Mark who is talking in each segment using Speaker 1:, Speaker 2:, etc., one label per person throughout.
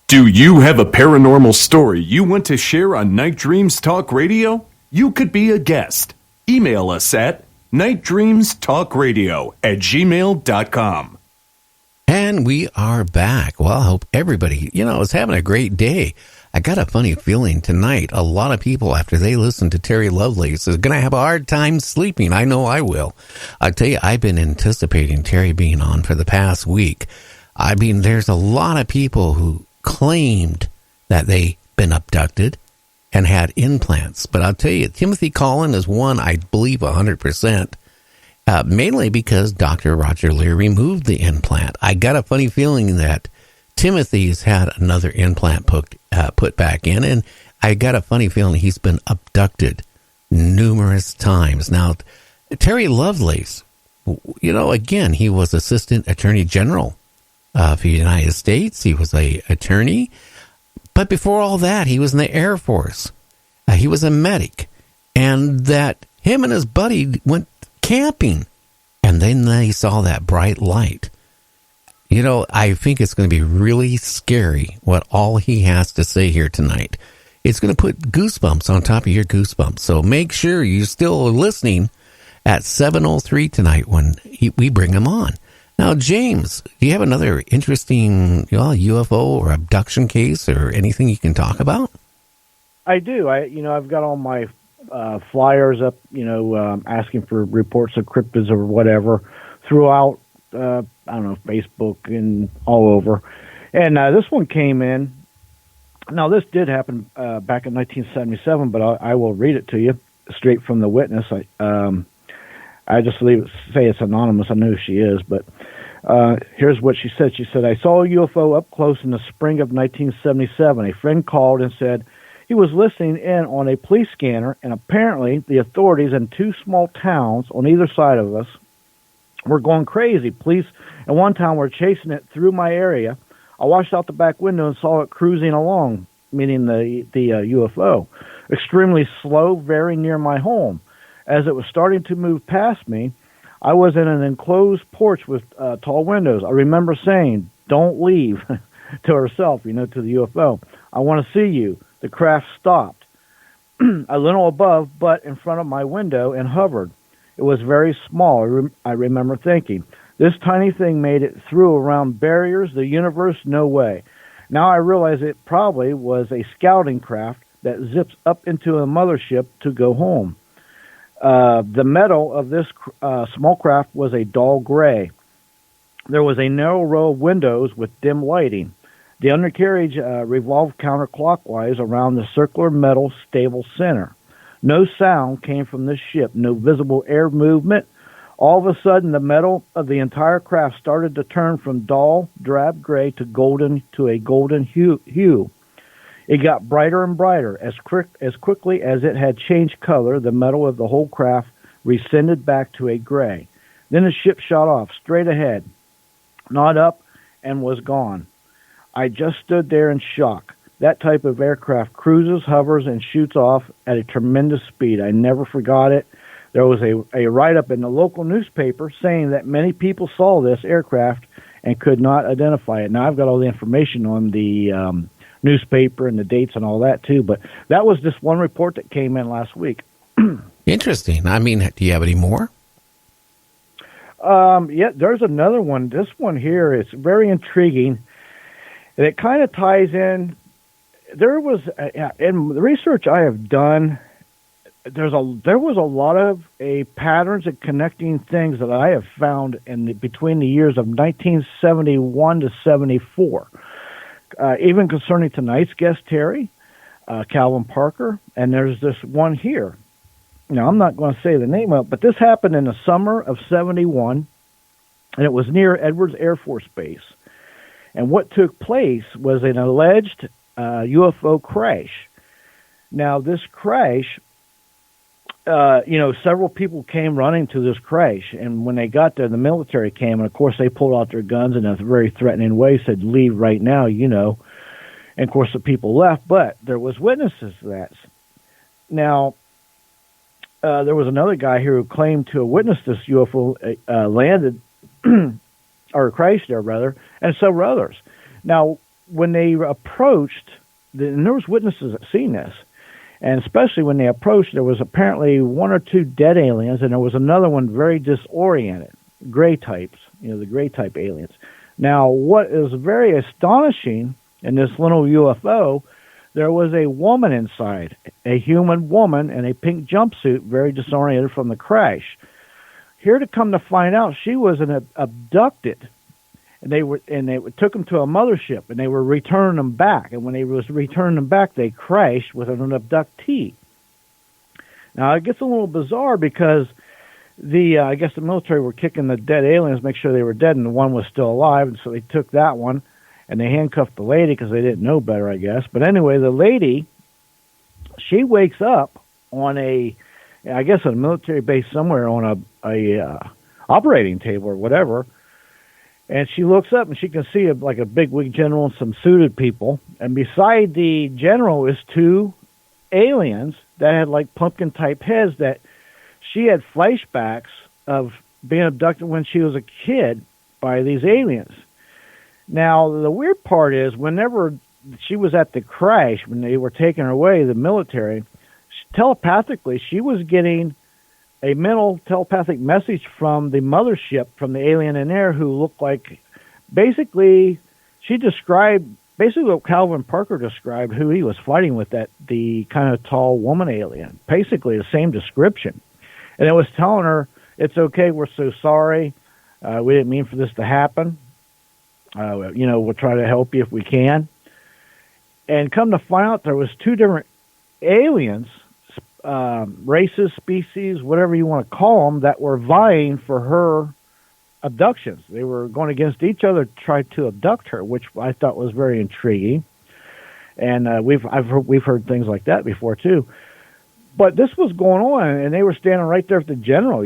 Speaker 1: Do you have a paranormal story you want to share on Night Dreams Talk Radio? You could be a guest. Email us at nightdreamstalkradio@gmail.com.
Speaker 2: And we are back. Well, I hope everybody, is having a great day. I got a funny feeling tonight, a lot of people, after they listen to Terry Lovelace, is going to have a hard time sleeping. I know I will. I tell you, I've been anticipating Terry being on for the past week. I mean, there's a lot of people who claimed that they've been abducted and had implants. But I'll tell you, Timothy Collin is one, I believe, 100%. Mainly because Dr. Roger Lear removed the implant. I got a funny feeling that Timothy's had another implant put back in, and I got a funny feeling he's been abducted numerous times. Now, Terry Lovelace, again, he was Assistant Attorney General of the United States. He was an attorney. But before all that, he was in the Air Force. He was a medic. And that him and his buddy went camping, and then they saw that bright light. I think it's going to be really scary what all he has to say here tonight. It's going to put goosebumps on top of your goosebumps. So make sure you're still listening at 7:03 tonight when we bring him on. Now, James, do you have another interesting UFO or abduction case or anything you can talk about?
Speaker 3: I do. I've got all my flyers up, asking for reports of cryptids or whatever throughout, Facebook and all over. And this one came in. Now, this did happen back in 1977, but I will read it to you straight from the witness. I just say it's anonymous. I know who she is, but here's what she said. She said, "I saw a UFO up close in the spring of 1977. A friend called and said he was listening in on a police scanner, and apparently the authorities in two small towns on either side of us were going crazy. Police in one town were chasing it through my area. I watched out the back window and saw it cruising along," meaning the UFO, "extremely slow, very near my home. As it was starting to move past me, I was in an enclosed porch with tall windows. I remember saying, 'Don't leave,' to herself, to the UFO. 'I want to see you.' The craft stopped a little above, but in front of my window and hovered. It was very small. I remember thinking, this tiny thing made it through around barriers, the universe, no way. Now I realize it probably was a scouting craft that zips up into a mothership to go home. The metal of this small craft was a dull gray. There was a narrow row of windows with dim lighting. The undercarriage revolved counterclockwise around the circular metal stable center. No sound came from this ship, no visible air movement. All of a sudden, the metal of the entire craft started to turn from dull, drab gray to a golden hue. It got brighter and brighter. As quickly as it had changed color, the metal of the whole craft rescinded back to a gray. Then the ship shot off, straight ahead, not up, and was gone. I just stood there in shock. That type of aircraft cruises, hovers, and shoots off at a tremendous speed. I never forgot it. There was a write-up in the local newspaper saying that many people saw this aircraft and could not identify it. Now, I've got all the information on the newspaper and the dates and all that, too. But that was just one report that came in last week.
Speaker 2: Interesting. I mean, do you have any more?
Speaker 3: Yeah, there's another one. This one here is very intriguing. And it kind of ties in. There was, in the research I have done, there was a lot of patterns and connecting things that I have found between the years of 1971 to 74. Even concerning tonight's guest, Terry, Calvin Parker, and there's this one here. Now, I'm not going to say the name of it, but this happened in the summer of 71, and it was near Edwards Air Force Base. And what took place was an alleged UFO crash. Now, this crash, several people came running to this crash, and when they got there, the military came, and of course they pulled out their guns in a very threatening way, said, "Leave right now," And of course the people left, but there was witnesses to that. Now, there was another guy here who claimed to have witnessed this UFO landed, or crashed there, rather, and several others. Now, when they approached, and there was witnesses that seen this, and especially when they approached, there was apparently one or two dead aliens, and there was another one very disoriented, gray types, the gray type aliens. Now, what is very astonishing in this little UFO, there was a woman inside, a human woman in a pink jumpsuit, very disoriented from the crash. Here to come to find out, she was abducted, and they took them to a mothership, and they were returning them back. And when they was returning them back, they crashed with an abductee. Now it gets a little bizarre because I guess the military were kicking the dead aliens, make sure they were dead, and the one was still alive, and so they took that one, and they handcuffed the lady because they didn't know better, I guess. But anyway, the lady, she wakes up on a military base somewhere on a operating table or whatever, and she looks up and she can see a big wig general and some suited people, and beside the general is two aliens that had like pumpkin type heads that she had flashbacks of being abducted when she was a kid by these aliens. Now, the weird part is whenever she was at the crash, when they were taking her away, the military, telepathically, she was getting a mental telepathic message from the mothership, from the alien in there, who looked like, basically, she described, basically what Calvin Parker described, who he was fighting with, the kind of tall woman alien. Basically, the same description. And it was telling her, it's okay, we're so sorry, we didn't mean for this to happen. We'll try to help you if we can. And come to find out, there was two different aliens, races, species, whatever you want to call them, that were vying for her abductions. They were going against each other to try to abduct her, which I thought was very intriguing. And we've heard things like that before too. But this was going on, and they were standing right there at the general,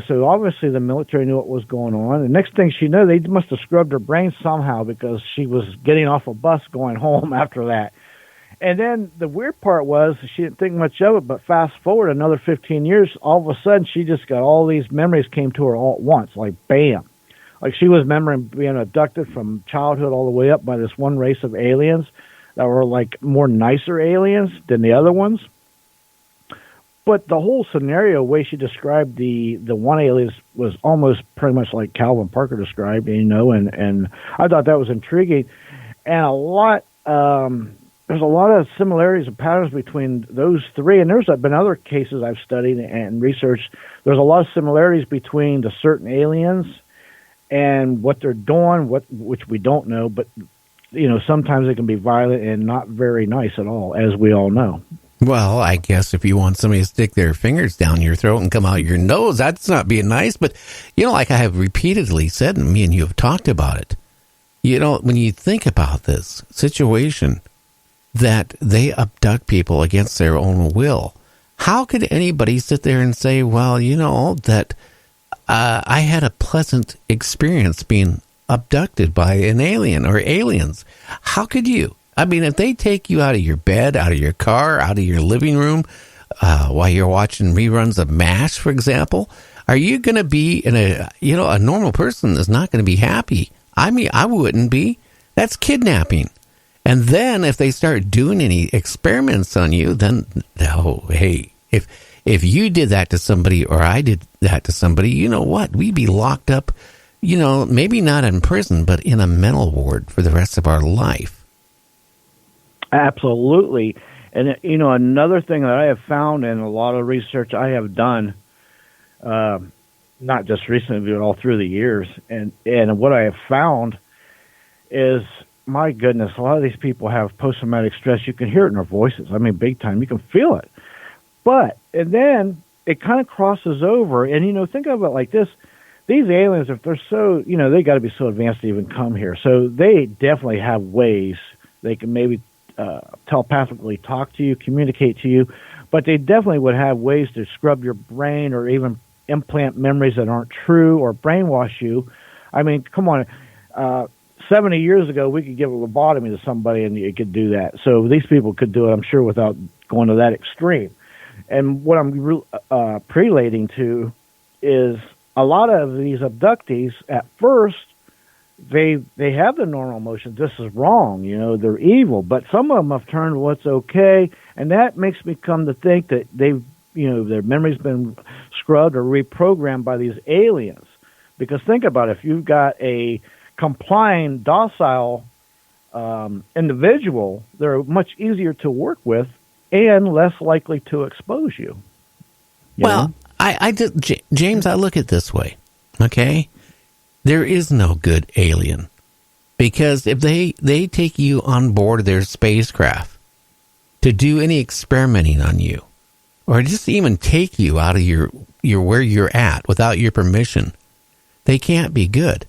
Speaker 3: so obviously the military knew what was going on. The next thing she knew, they must have scrubbed her brain somehow because she was getting off a bus going home after that. And then the weird part was she didn't think much of it, but fast forward another 15 years, all of a sudden she just got all these memories came to her all at once, like bam. Like she was remembering being abducted from childhood all the way up by this one race of aliens that were like more nicer aliens than the other ones. But the whole scenario, way she described the one alien was almost pretty much like Calvin Parker described, and I thought that was intriguing. And there's a lot of similarities and patterns between those three. And there's been other cases I've studied and researched. There's a lot of similarities between the certain aliens and what they're doing, which we don't know. But, sometimes they can be violent and not very nice at all, as we all know.
Speaker 2: Well, I guess if you want somebody to stick their fingers down your throat and come out your nose, that's not being nice. But, like I have repeatedly said, and me and you have talked about it, when you think about this situation, that they abduct people against their own will, how could anybody sit there and say, well, that I had a pleasant experience being abducted by an alien or aliens? How could you? I mean, if they take you out of your bed, out of your car, out of your living room, while you're watching reruns of MASH, for example, are you going to be a normal person is not going to be happy. I mean, I wouldn't be. That's kidnapping. And then if they start doing any experiments on you, then, hey, if you did that to somebody or I did that to somebody, you know what? We'd be locked up, maybe not in prison, but in a mental ward for the rest of our life.
Speaker 3: Absolutely. And, another thing that I have found in a lot of research I have done, not just recently, but all through the years, and what I have found is, my goodness, a lot of these people have post-traumatic stress. You can hear it in their voices. I mean, big time. You can feel it. And then it kind of crosses over, and, think of it like this. These aliens, if they're so, they got to be so advanced to even come here. So they definitely have ways they can maybe telepathically talk to you, communicate to you, but they definitely would have ways to scrub your brain or even implant memories that aren't true or brainwash you. I mean, come on, 70 years ago, we could give a lobotomy to somebody and you could do that. So these people could do it, I'm sure, without going to that extreme. And what I'm prelating to is a lot of these abductees at first, they have the normal emotions. This is wrong, they're evil, but some of them have turned what's okay, and that makes me come to think that their memory's been scrubbed or reprogrammed by these aliens. Because think about it, if you've got a complying, docile individual, they're much easier to work with and less likely to expose you.
Speaker 2: Well, James, I look at it this way, okay? There is no good alien, because if they take you on board their spacecraft to do any experimenting on you, or just even take you out of your where you're at without your permission, they can't be good.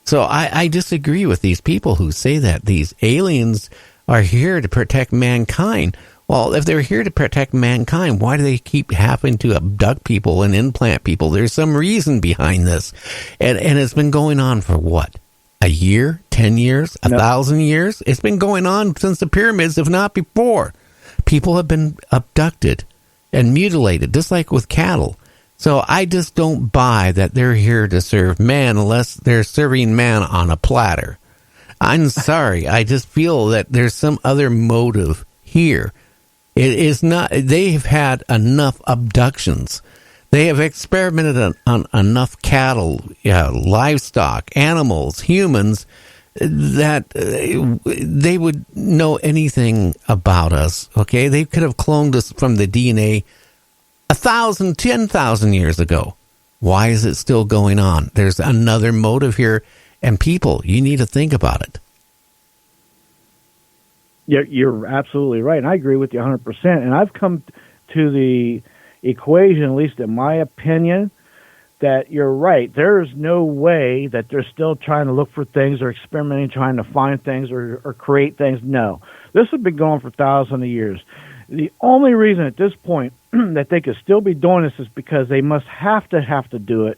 Speaker 2: So I disagree with these people who say that these aliens are here to protect mankind. Well, if they're here to protect mankind, why do they keep having to abduct people and implant people? There's some reason behind this. And it's been going on for what? A year? 10 years? 1,000 years? It's been going on since the pyramids, if not before. People have been abducted and mutilated, just like with cattle. So I just don't buy that they're here to serve man unless they're serving man on a platter. I'm sorry. I just feel that there's some other motive here. It is not. They've had enough abductions. They have experimented on enough cattle, livestock, animals, humans, that they would know anything about us. Okay, they could have cloned us from the DNA 1,000, 10,000 years ago. Why is it still going on? There's another motive here, and people, you need to think about it.
Speaker 3: You're absolutely right, and I agree with you 100%. And I've come to the equation, at least in my opinion, that you're right. There's no way that they're still trying to look for things or experimenting, trying to find things or create things. No. This has been going for thousands of years. The only reason at this point that they could still be doing this is because they must have to do it,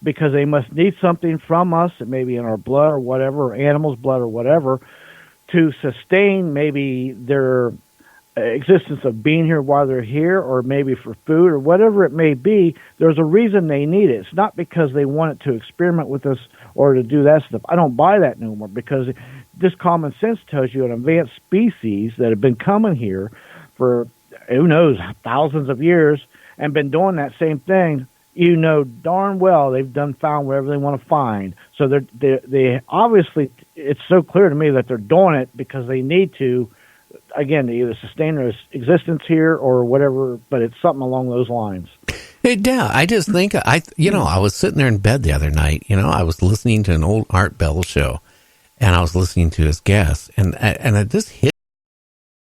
Speaker 3: because they must need something from us, maybe in our blood or whatever, or animals' blood or whatever, to sustain maybe their existence of being here while they're here, or maybe for food or whatever it may be. There's a reason they need it. It's not because they want it to experiment with us or to do that stuff. I don't buy that no more, because this common sense tells you an advanced species that have been coming here for, who knows, thousands of years and been doing that same thing. You know darn well they've found whatever they want to find. So they obviously, it's so clear to me that they're doing it because they need to, again, to either sustain their existence here or whatever, but it's something along those lines.
Speaker 2: Yeah, I just think, I was sitting there in bed the other night, I was listening to an old Art Bell show, and I was listening to his guest, and it just hit